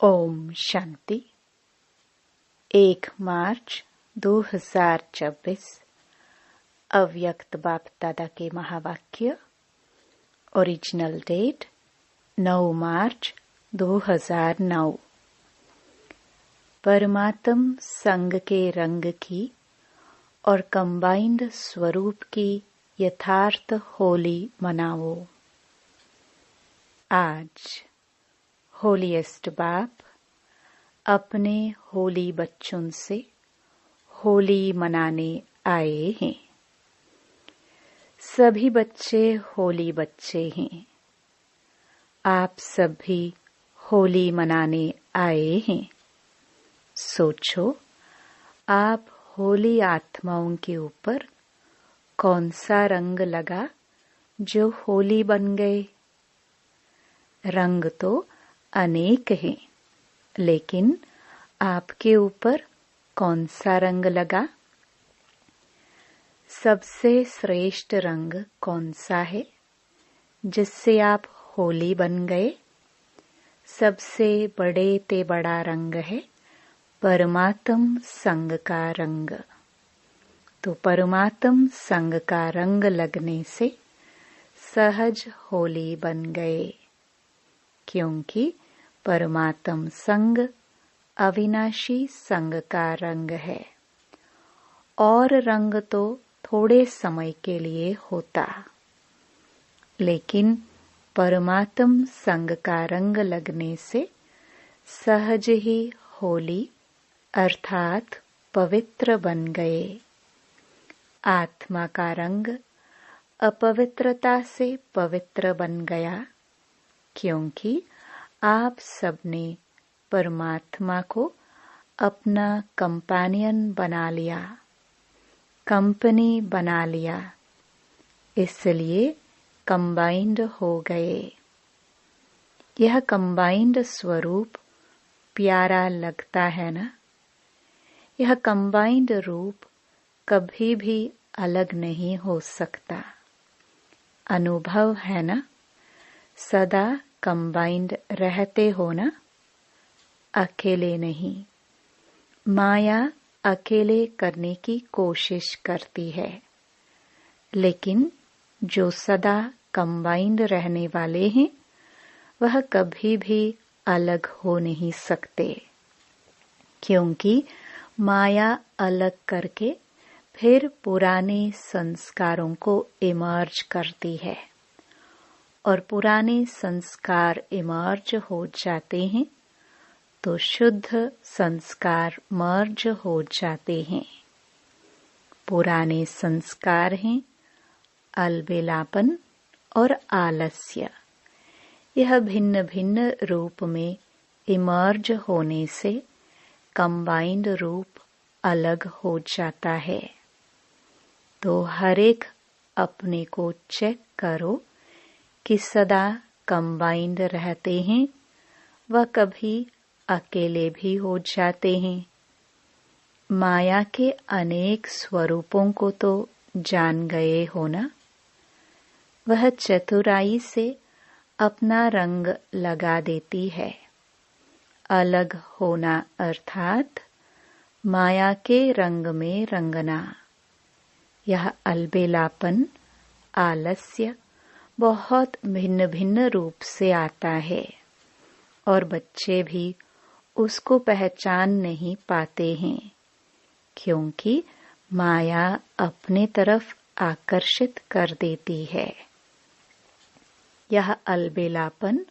ओम शांति। 1 मार्च 2026 अव्यक्त बाप दादा के महावाक्य। ओरिजिनल डेट 9 मार्च 2009। परमात्म संग के रंग की और कंबाइंड स्वरूप की यथार्थ होली मनाओ। आज होलीएस्ट बाप अपने होली बच्चों से होली मनाने आए हैं। सभी बच्चे होली बच्चे हैं। आप सब भी होली मनाने आए हैं। सोचो, आप होली आत्माओं के ऊपर कौन सा रंग लगा जो होली बन गए। रंग तो अनेक हैं, लेकिन आपके ऊपर कौन सा रंग लगा। सबसे श्रेष्ठ रंग कौन सा है जिससे आप होली बन गए। सबसे बड़े ते बड़ा रंग है परमात्म संग का रंग। तो परमात्म संग का रंग लगने से सहज होली बन गए, क्योंकि परमात्म संग अविनाशी संग का रंग है। और रंग तो थोड़े समय के लिए होता, लेकिन परमात्म संग का रंग लगने से सहज ही होली अर्थात पवित्र बन गए। आत्मा का रंग अपवित्रता से पवित्र बन गया, क्योंकि आप सबने परमात्मा को अपना कंपेनियन बना लिया, कंपनी बना लिया, इसलिए कंबाइंड हो गए। यह कंबाइंड स्वरूप प्यारा लगता है ना। यह कंबाइंड रूप कभी भी अलग नहीं हो सकता। अनुभव है ना, सदा कंबाइंड रहते हो ना, अकेले नहीं। माया अकेले करने की कोशिश करती है, लेकिन जो सदा कंबाइंड रहने वाले हैं वह कभी भी अलग हो नहीं सकते, क्योंकि माया अलग करके फिर पुराने संस्कारों को इमर्ज करती है, और पुराने संस्कार इमर्ज हो जाते हैं तो शुद्ध संस्कार मर्ज हो जाते हैं। पुराने संस्कार हैं अलबेलापन और आलस्य। यह भिन्न भिन्न रूप में इमर्ज होने से कंबाइंड रूप अलग हो जाता है। तो हर एक अपने को चेक करो कि सदा कंबाइंड रहते हैं व कभी अकेले भी हो जाते हैं। माया के अनेक स्वरूपों को तो जान गए हो ना। वह चतुराई से अपना रंग लगा देती है। अलग होना अर्थात माया के रंग में रंगना। यह अलबेलापन, आलस्य बहुत भिन्न भिन्न रूप से आता है, और बच्चे भी उसको पहचान नहीं पाते हैं, क्योंकि माया अपने तरफ आकर्षित कर देती है। यह अलबेलापन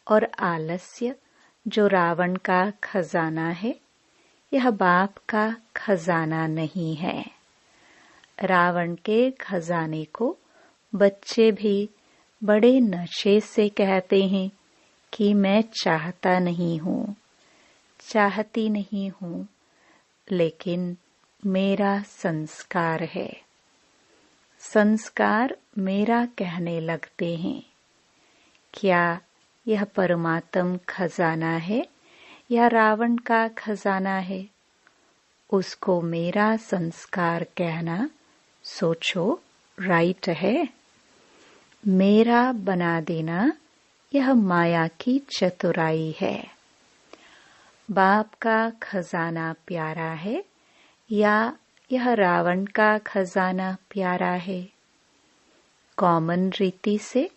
और आलस्य जो रावण का खजाना है, यह बाप का खजाना नहीं है। रावण के खजाने को बच्चे भी बड़े नशे से कहते हैं कि मैं चाहता नहीं हूँ, चाहती नहीं हूँ, लेकिन मेरा संस्कार है। संस्कार मेरा कहने लगते हैं। क्या यह परमात्म खजाना है या रावण का खजाना है? उसको मेरा संस्कार कहना, सोचो, राइट है? मेरा बना देना यह माया की चतुराई है। बाप का खजाना प्यारा है या यह रावण का खजाना प्यारा है? कॉमन रीति से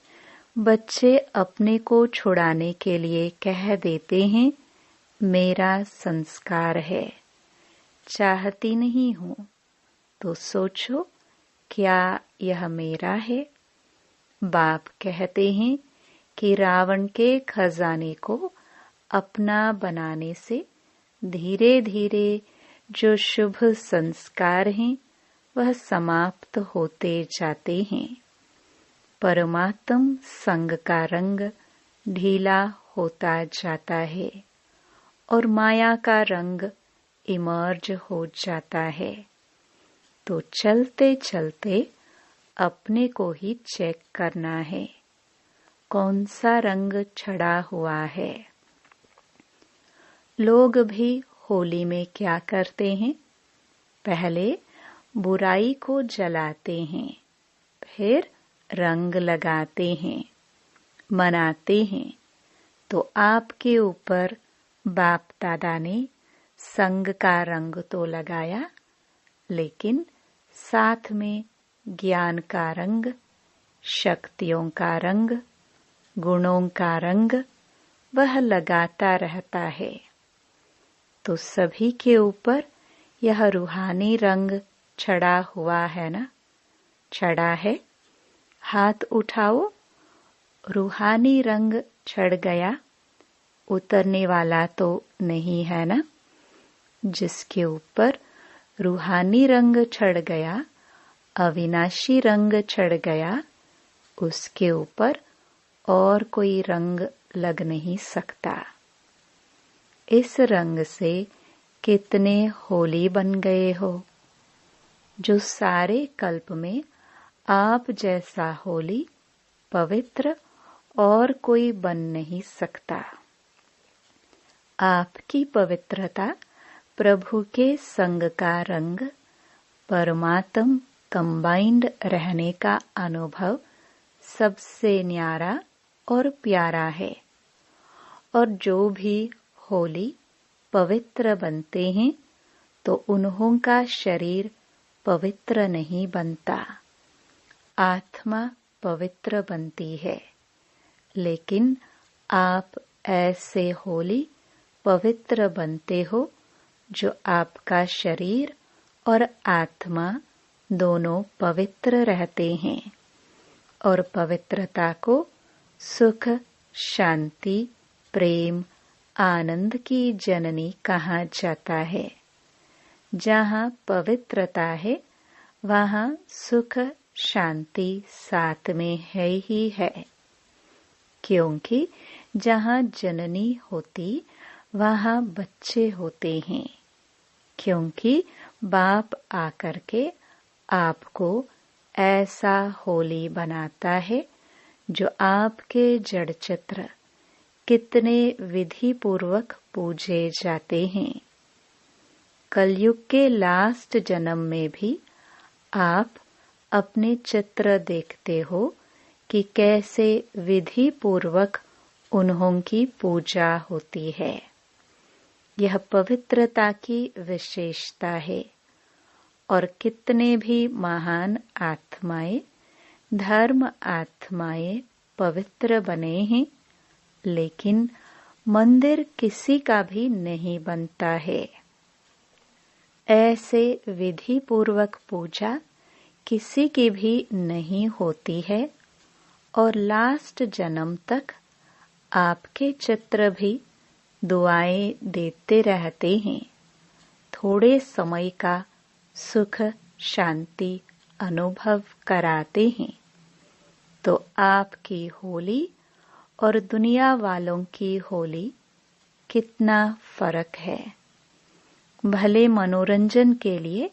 बच्चे अपने को छुड़ाने के लिए कह देते हैं, मेरा संस्कार है, चाहती नहीं हूँ। तो सोचो, क्या यह मेरा है? बाप कहते हैं कि रावण के खजाने को अपना बनाने से धीरे धीरे जो शुभ संस्कार हैं वह समाप्त होते जाते हैं। परमात्म संग का रंग ढीला होता जाता है और माया का रंग इमर्ज हो जाता है। तो चलते चलते अपने को ही चेक करना है, कौन सा रंग चढ़ा हुआ है। लोग भी होली में क्या करते हैं? पहले बुराई को जलाते हैं, फिर रंग लगाते हैं, मनाते हैं। तो आपके ऊपर बाप दादा ने संग का रंग तो लगाया, लेकिन साथ में ज्ञान का रंग, शक्तियों का रंग, गुणों का रंग वह लगाता रहता है। तो सभी के ऊपर यह रूहानी रंग चढ़ा हुआ है ना? चढ़ा है? हाथ उठाओ। रूहानी रंग चढ़ गया, उतरने वाला तो नहीं है ना? जिसके ऊपर रूहानी रंग चढ़ गया, अविनाशी रंग चढ़ गया, उसके ऊपर और कोई रंग लग नहीं सकता। इस रंग से कितने होली बन गए हो। जो सारे कल्प में आप जैसा होली पवित्र और कोई बन नहीं सकता। आपकी पवित्रता प्रभु के संग का रंग, परमात्म कंबाइंड रहने का अनुभव सबसे न्यारा और प्यारा है। और जो भी होली पवित्र बनते हैं तो उन्हों का शरीर पवित्र नहीं बनता, आत्मा पवित्र बनती है। लेकिन आप ऐसे होली पवित्र बनते हो जो आपका शरीर और आत्मा दोनों पवित्र रहते हैं। और पवित्रता को सुख, शांति, प्रेम, आनंद की जननी कहा जाता है। जहाँ पवित्रता है वहाँ सुख, शांति साथ में है ही है। क्योंकि जहाँ जननी होती वहाँ बच्चे होते हैं। क्योंकि बाप आकर के आपको ऐसा होली बनाता है जो आपके जड़ चित्र कितने विधि पूर्वक पूजे जाते हैं। कलयुग के लास्ट जन्म में भी आप अपने चित्र देखते हो कि कैसे विधि पूर्वक उन्हों की पूजा होती है। यह पवित्रता की विशेषता है। और कितने भी महान आत्माएं, धर्म आत्माएं पवित्र बने हैं, लेकिन मंदिर किसी का भी नहीं बनता है। ऐसे विधि पूर्वक पूजा किसी की भी नहीं होती है। और लास्ट जन्म तक आपके चित्र भी दुआएं देते रहते हैं, थोड़े समय का सुख, शांति अनुभव कराते हैं। तो आपकी होली और दुनिया वालों की होली कितना फर्क है। भले मनोरंजन के लिए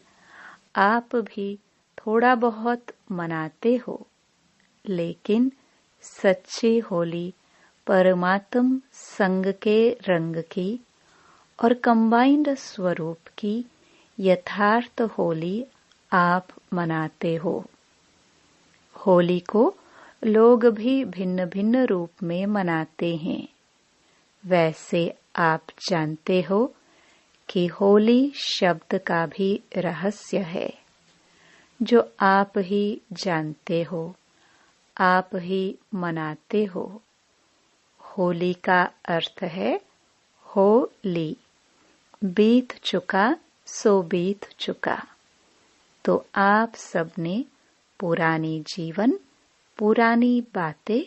आप भी थोड़ा बहुत मनाते हो, लेकिन सच्ची होली परमात्म संग के रंग की और कंबाइंड स्वरूप की यथार्थ होली आप मनाते हो। होली को लोग भी भिन्न भिन्न रूप में मनाते हैं। वैसे आप जानते हो कि होली शब्द का भी रहस्य है, जो आप ही जानते हो, आप ही मनाते हो। होली का अर्थ है होली, बीत चुका सो बीत चुका। तो आप सबने पुरानी जीवन, पुरानी बातें,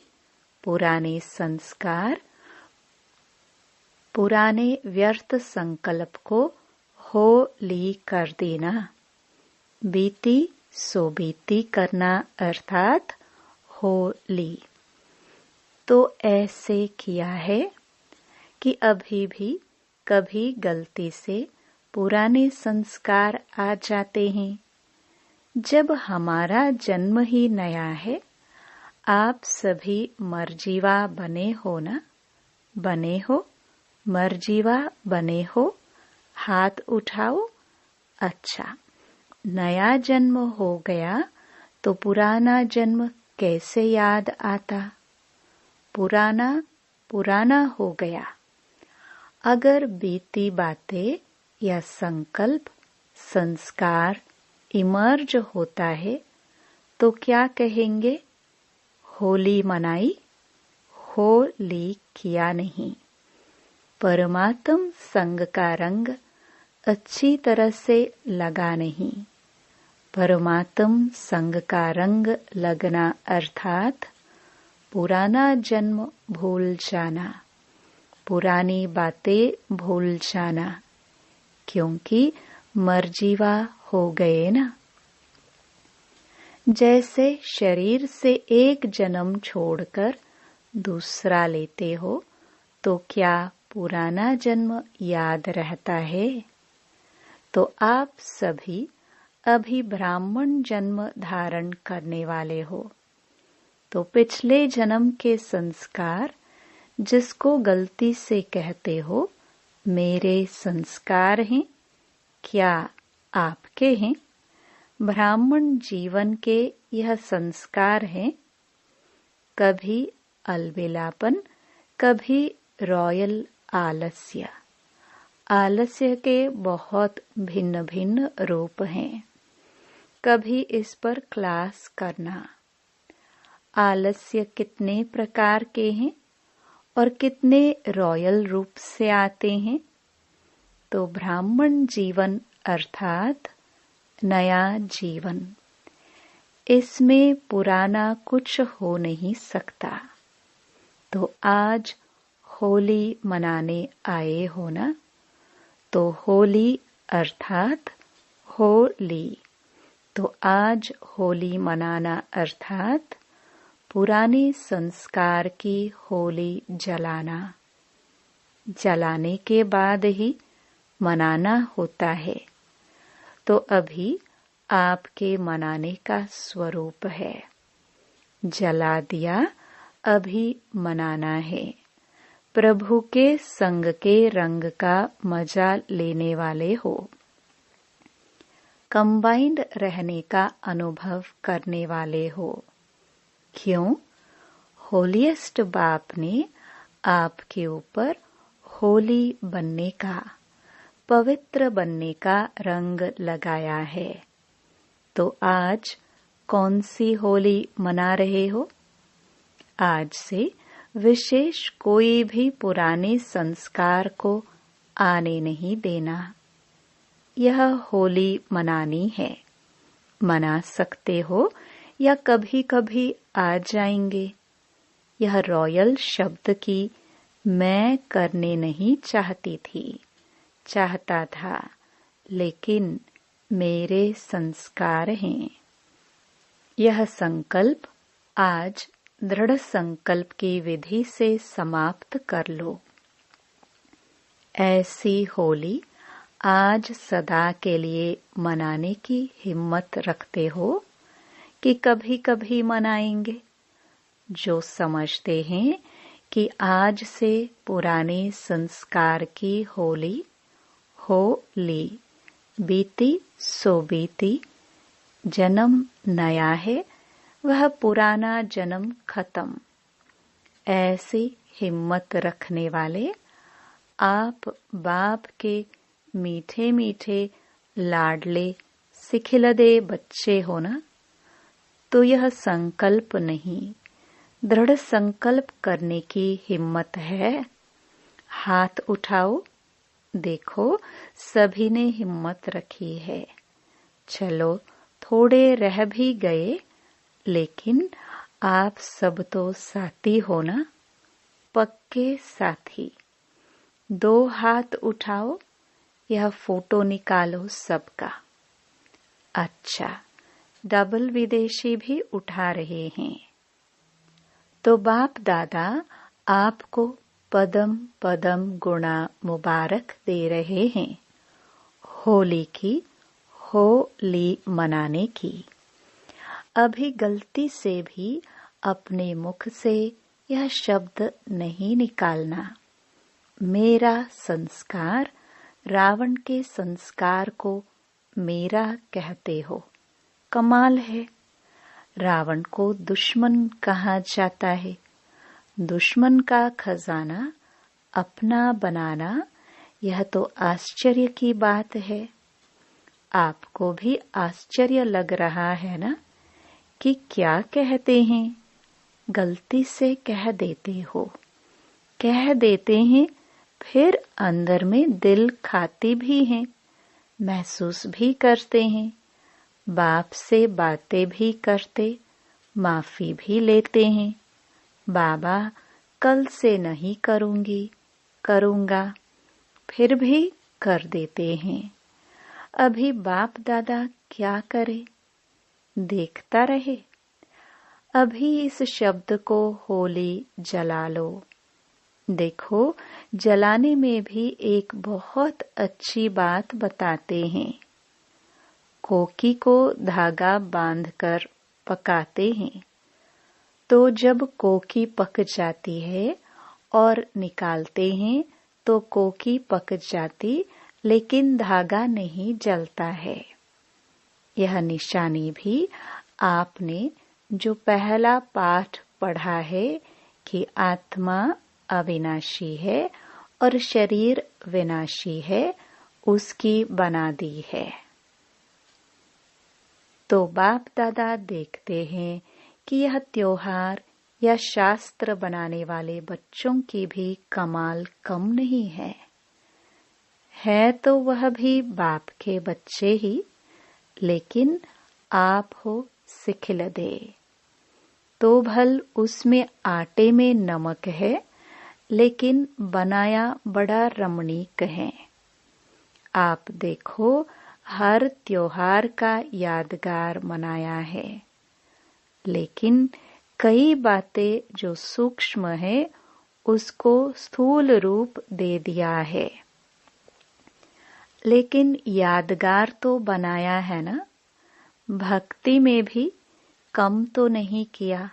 पुराने संस्कार, पुराने व्यर्थ संकल्प को होली कर देना। बीती सो बीती करना अर्थात होली। तो ऐसे किया है कि अभी भी कभी गलती से पुराने संस्कार आ जाते हैं। जब हमारा जन्म ही नया है, आप सभी मरजीवा बने हो ना? बने हो? मरजीवा बने हो? हाथ उठाओ। अच्छा, नया जन्म हो गया तो पुराना जन्म कैसे याद आता? पुराना पुराना हो गया। अगर बीती बातें या संकल्प, संस्कार इमर्ज होता है तो क्या कहेंगे? होली मनाई, होली किया नहीं। परमात्म संग का रंग अच्छी तरह से लगा नहीं। परमात्म संग का रंग लगना अर्थात पुराना जन्म भूल जाना, पुरानी बातें भूल जाना, क्योंकि मरजीवा हो गए ना। जैसे शरीर से एक जन्म छोड़कर दूसरा लेते हो तो क्या पुराना जन्म याद रहता है? तो आप सभी अभी ब्राह्मण जन्म धारण करने वाले हो, तो पिछले जन्म के संस्कार जिसको गलती से कहते हो मेरे संस्कार हैं, क्या आपके हैं? ब्राह्मण जीवन के यह संस्कार हैं। कभी अलबेलापन, कभी रॉयल आलस्य। आलस्य के बहुत भिन्न भिन्न रूप हैं। कभी इस पर क्लास करना। आलस्य कितने प्रकार के हैं और कितने रॉयल रूप से आते हैं? तो ब्राह्मण जीवन अर्थात नया जीवन, इसमें पुराना कुछ हो नहीं सकता। तो आज होली मनाने आए हो ना? तो होली अर्थात होली। तो आज होली मनाना अर्थात पुराने संस्कार की होली जलाना। जलाने के बाद ही मनाना होता है। तो अभी आपके मनाने का स्वरूप है। जला दिया, अभी मनाना है। प्रभु के संग के रंग का मजा लेने वाले हो। कंबाइंड रहने का अनुभव करने वाले हो। क्यों? होलीएस्ट बाप ने आपके ऊपर होली बनने का, पवित्र बनने का रंग लगाया है। तो आज कौन सी होली मना रहे हो? आज से विशेष कोई भी पुराने संस्कार को आने नहीं देना। यह होली मनानी है। मना सकते हो या कभी कभी आ जाएंगे। यह रॉयल शब्द की मैं करने नहीं चाहती थी, चाहता था, लेकिन मेरे संस्कार हैं। यह संकल्प आज दृढ़ संकल्प की विधि से समाप्त कर लो। ऐसी होली आज सदा के लिए मनाने की हिम्मत रखते हो कि कभी कभी मनाएंगे? जो समझते हैं कि आज से पुराने संस्कार की होली हो ली, बीती सो बीती, जन्म नया है, वह पुराना जन्म खत्म। ऐसी हिम्मत रखने वाले आप बाप के मीठे मीठे लाडले सिखिलदे बच्चे हो ना, तो यह संकल्प नहीं, दृढ़ संकल्प करने की हिम्मत है। हाथ उठाओ, देखो सभी ने हिम्मत रखी है। चलो थोड़े रह भी गए, लेकिन आप सब तो साथी हो ना, पक्के साथी। 2 हाथ उठाओ, यह फोटो निकालो सबका। अच्छा, डबल विदेशी भी उठा रहे हैं। तो बाप दादा आपको पदम पदम गुणा मुबारक दे रहे हैं, होली की, होली मनाने की। अभी गलती से भी अपने मुख से यह शब्द नहीं निकालना, मेरा संस्कार। रावण के संस्कार को मेरा कहते हो, कमाल है। रावण को दुश्मन कहा जाता है। दुश्मन का खजाना अपना बनाना, यह तो आश्चर्य की बात है। आपको भी आश्चर्य लग रहा है ना कि क्या कहते हैं? गलती से कह देते हो, कह देते हैं, फिर अंदर में दिल खाती भी हैं, महसूस भी करते हैं, बाप से बातें भी करते, माफी भी लेते हैं। बाबा कल से नहीं करूंगी, करूंगा, फिर भी कर देते हैं। अभी बाप दादा क्या करे, देखता रहे। अभी इस शब्द को होली जला लो। देखो, जलाने में भी एक बहुत अच्छी बात बताते हैं। कोकी को धागा बांधकर पकाते हैं, तो जब कोकी पक जाती है और निकालते हैं तो कोकी पक जाती, लेकिन धागा नहीं जलता है। यह निशानी भी आपने जो पहला पाठ पढ़ा है कि आत्मा अविनाशी है और शरीर विनाशी है, उसकी बना दी है। तो बाप दादा देखते हैं कि यह त्योहार या शास्त्र बनाने वाले बच्चों की भी कमाल कम नहीं है तो वह भी बाप के बच्चे ही, लेकिन आप हो सिखिलदे। तो भल उसमें आटे में नमक है, लेकिन बनाया बड़ा रमणीक है। आप देखो, हर त्योहार का यादगार मनाया है, लेकिन कई बातें जो सूक्ष्म है उसको स्थूल रूप दे दिया है। लेकिन यादगार तो बनाया है ना। भक्ति में भी कम तो नहीं किया।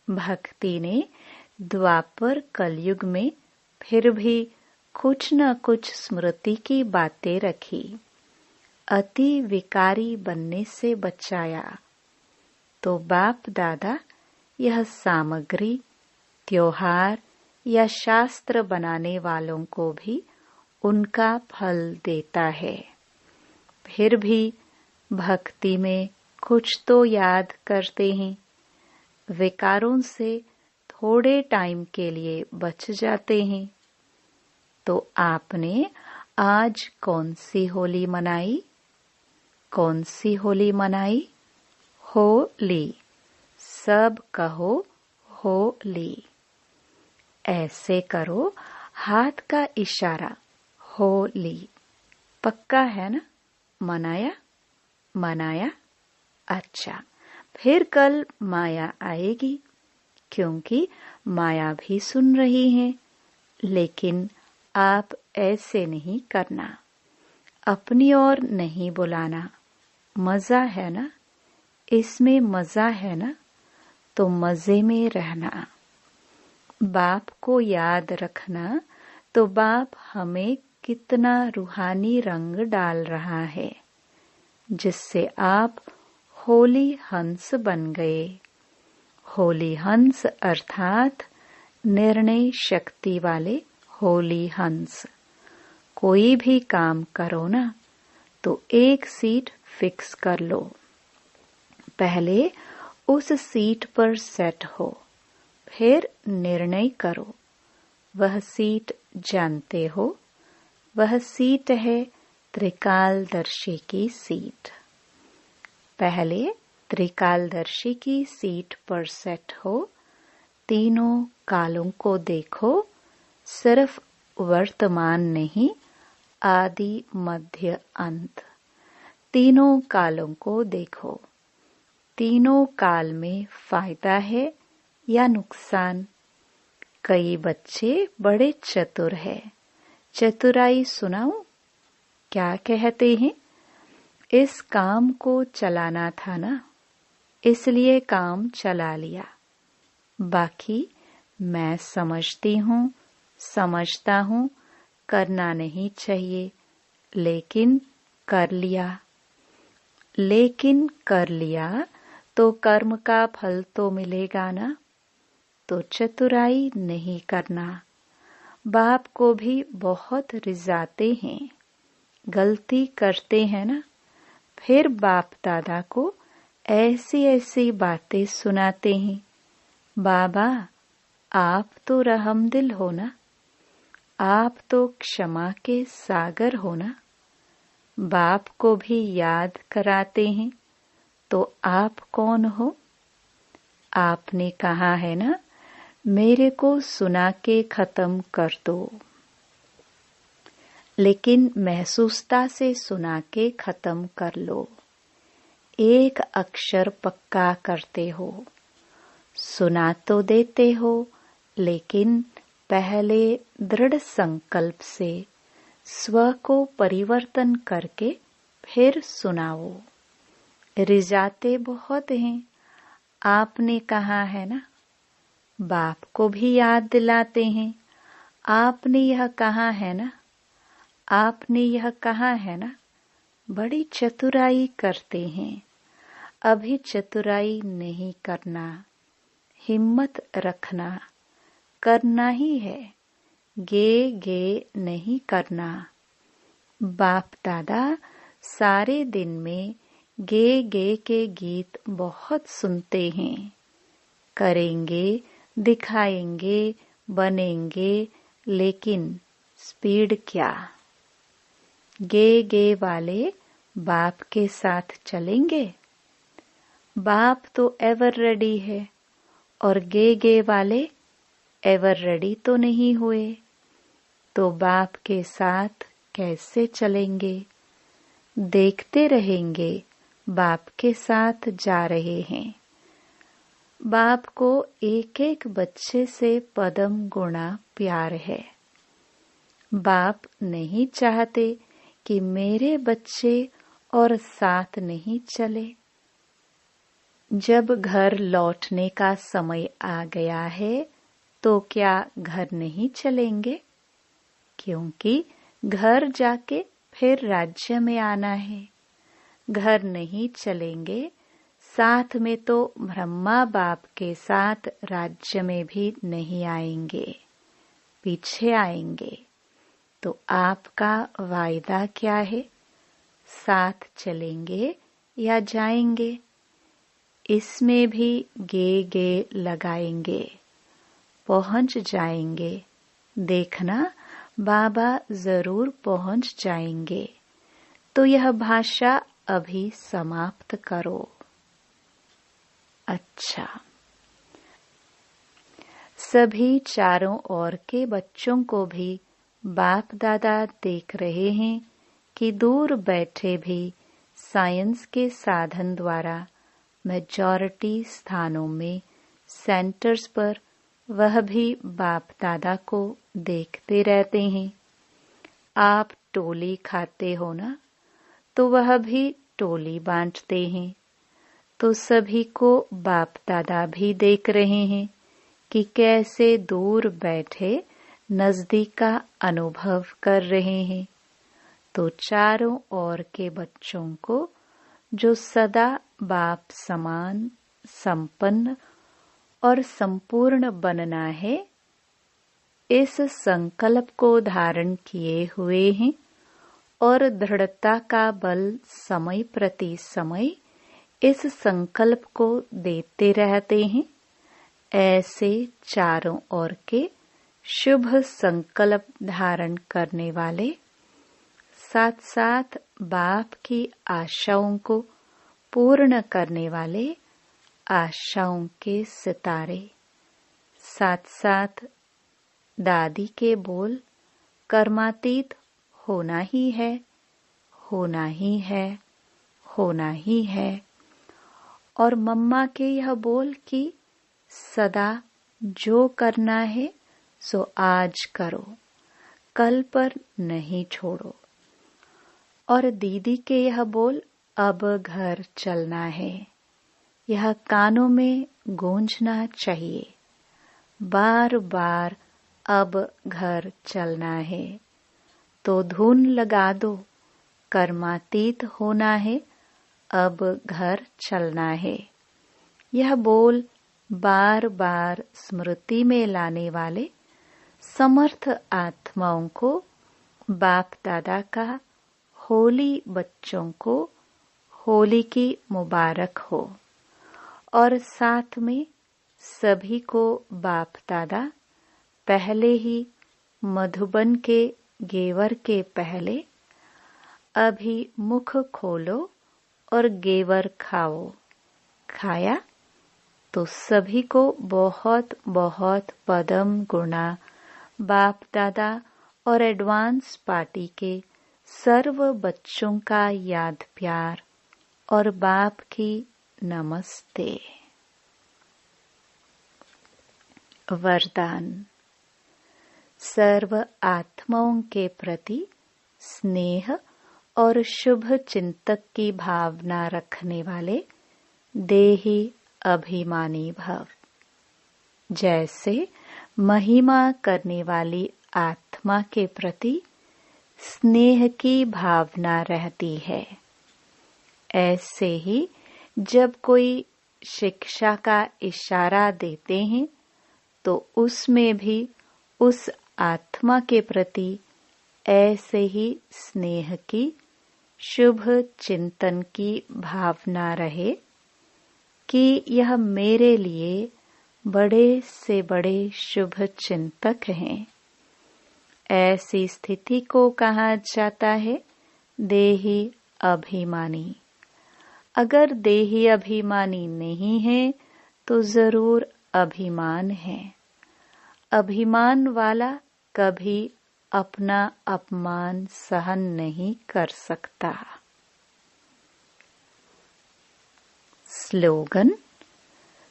भक्ति ने द्वापर कलयुग में फिर भी कुछ न कुछ स्मृति की बातें रखी, अति विकारी बनने से बचाया। तो बाप दादा यह सामग्री त्योहार या शास्त्र बनाने वालों को भी उनका फल देता है। फिर भी भक्ति में कुछ तो याद करते हैं, विकारों से थोड़े टाइम के लिए बच जाते हैं। तो आपने आज कौन सी होली मनाई? कौन सी होली मनाई? होली। सब कहो होली। ऐसे करो, हाथ का इशारा, होली। पक्का है ना? मनाया? मनाया? अच्छा, फिर कल माया आएगी, क्योंकि माया भी सुन रही है। लेकिन आप ऐसे नहीं करना, अपनी ओर नहीं बुलाना। मजा है ना? इसमें मजा है ना? तो मजे में रहना। बाप को याद रखना, तो बाप हमें कितना रूहानी रंग डाल रहा है, जिससे आप होली हंस बन गए। होली हंस अर्थात निर्णय शक्ति वाले होली हंस। कोई भी काम करो ना तो एक सीट फिक्स कर लो। पहले उस सीट पर सेट हो, फिर निर्णय करो। वह सीट जानते हो? वह सीट है त्रिकालदर्शी की सीट। पहले त्रिकालदर्शी की सीट पर सेट हो। तीनों कालों को देखो, सिर्फ वर्तमान नहीं, आदि मध्य अंत। तीनों कालों को देखो। तीनों काल में फायदा है या नुकसान? कई बच्चे बड़े चतुर हैं। चतुराई सुनाऊं? क्या कहते हैं? इस काम को चलाना था ना, इसलिए काम चला लिया। बाकी मैं समझती हूँ, समझता हूँ, करना नहीं चाहिए, लेकिन कर लिया। लेकिन कर लिया तो कर्म का फल तो मिलेगा ना। तो चतुराई नहीं करना। बाप को भी बहुत रिझाते हैं, गलती करते हैं ना, फिर बाप दादा को ऐसी ऐसी बातें सुनाते हैं। बाबा, आप तो रहमदिल हो ना, आप तो क्षमा के सागर हो ना। बाप को भी याद कराते हैं, तो आप कौन हो? आपने कहा है ना, मेरे को सुना के खत्म कर दो। लेकिन महसूसता से सुना के खत्म कर लो। एक अक्षर पक्का करते हो। सुना तो देते हो, लेकिन पहले दृढ़ संकल्प से स्व को परिवर्तन करके फिर सुनाओ। रिझाते बहुत हैं। आपने कहा है ना, बाप को भी याद दिलाते हैं। आपने यह कहा है ना, आपने यह कहा है ना। बड़ी चतुराई करते हैं। अभी चतुराई नहीं करना, हिम्मत रखना, करना ही है। गे गे नहीं करना। बाप दादा सारे दिन में गे गे के गीत बहुत सुनते हैं। करेंगे, दिखाएंगे, बनेंगे, लेकिन स्पीड क्या? गे गे वाले बाप के साथ चलेंगे? बाप तो एवर रेडी है, और गे गे वाले एवर रेडी तो नहीं हुए। तो बाप के साथ कैसे चलेंगे? देखते रहेंगे बाप के साथ जा रहे हैं। बाप को एक एक बच्चे से पदम गुणा प्यार है। बाप नहीं चाहते कि मेरे बच्चे और साथ नहीं चले। जब घर लौटने का समय आ गया है, तो क्या घर नहीं चलेंगे? क्योंकि घर जाके फिर राज्य में आना है। घर नहीं चलेंगे, साथ में तो ब्रह्मा बाप के साथ राज्य में भी नहीं आएंगे, पीछे आएंगे। तो आपका वायदा क्या है? साथ चलेंगे या जाएंगे? इसमें भी गे गे लगाएंगे, पहुंच जाएंगे। देखना, बाबा जरूर पहुंच जाएंगे। तो यह भाषा अभी समाप्त करो। अच्छा, सभी चारों ओर के बच्चों को भी बाप दादा देख रहे हैं कि दूर बैठे भी साइंस के साधन द्वारा मेजॉरिटी स्थानों में सेंटर्स पर वह भी बाप दादा को देखते रहते हैं। आप टोली खाते हो ना, तो वह भी टोली बांटते हैं। तो सभी को बाप दादा भी देख रहे हैं कि कैसे दूर बैठे नजदीक का अनुभव कर रहे हैं। तो चारों ओर के बच्चों को जो सदा बाप समान, संपन्न और संपूर्ण बनना है, इस संकल्प को धारण किए हुए हैं और दृढ़ता का बल समय प्रति समय इस संकल्प को देते रहते हैं। ऐसे चारों ओर के शुभ संकल्प धारण करने वाले, साथ साथ बाप की आशाओं को पूर्ण करने वाले आशाओं के सितारे, साथ साथ दादी के बोल कर्मातीत होना ही है, होना ही है, होना ही है, और मम्मा के यह बोल कि सदा जो करना है सो आज करो, कल पर नहीं छोड़ो। और दीदी के यह बोल अब घर चलना है, यह कानों में गूंजना चाहिए, बार बार अब घर चलना है। तो धुन लगा दो, कर्मातीत होना है, अब घर चलना है। यह बोल बार बार स्मृति में लाने वाले समर्थ आत्माओं को बाप दादा का होली बच्चों को होली की मुबारक हो। और साथ में सभी को बाप दादा पहले ही मधुबन के गेवर के पहले अभी मुख खोलो और गेवर खाओ। खाया तो सभी को बहुत बहुत पदम गुणा बाप दादा और एडवांस पार्टी के सर्व बच्चों का याद प्यार और बाप की नमस्ते। वरदान। सर्व आत्माओं के प्रति स्नेह और शुभ चिंतक की भावना रखने वाले देही अभिमानी भव। जैसे महिमा करने वाली आत्मा के प्रति स्नेह की भावना रहती है, ऐसे ही जब कोई शिक्षा का इशारा देते हैं तो उसमें भी उस आत्मा के प्रति ऐसे ही स्नेह की, शुभ चिंतन की भावना रहे कि यह मेरे लिए बड़े से बड़े शुभ चिंतक हैं। ऐसी स्थिति को कहा जाता है देही अभिमानी। अगर देही अभिमानी नहीं है तो जरूर अभिमान है। अभिमान वाला कभी अपना अपमान सहन नहीं कर सकता। स्लोगन।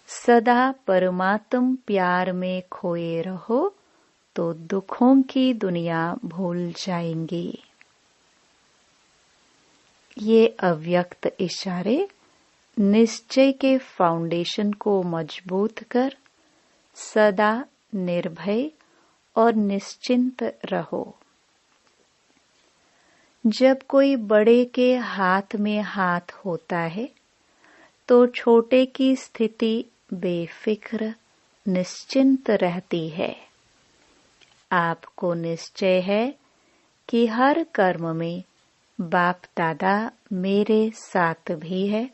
सदा परमात्म प्यार में खोए रहो तो दुखों की दुनिया भूल जाएंगी। ये अव्यक्त इशारे निश्चय के फाउंडेशन को मजबूत कर सदा निर्भय और निश्चिंत रहो। जब कोई बड़े के हाथ में हाथ होता है तो छोटे की स्थिति बेफिक्र निश्चिंत रहती है। आपको निश्चय है कि हर कर्म में बाप दादा मेरे साथ भी है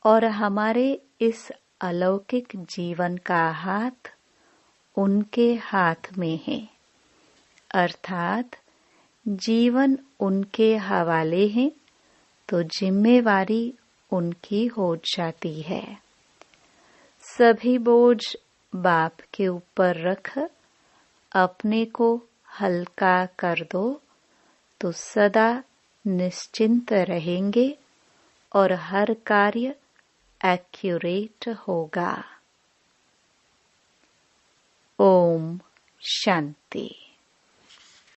और हमारे इस अलौकिक जीवन का हाथ उनके हाथ में है, अर्थात जीवन उनके हवाले है तो जिम्मेवारी उनकी हो जाती है। सभी बोझ बाप के ऊपर रख अपने को हल्का कर दो तो सदा निश्चिंत रहेंगे और हर कार्य एक्यूरेट होगा। ओम शांति।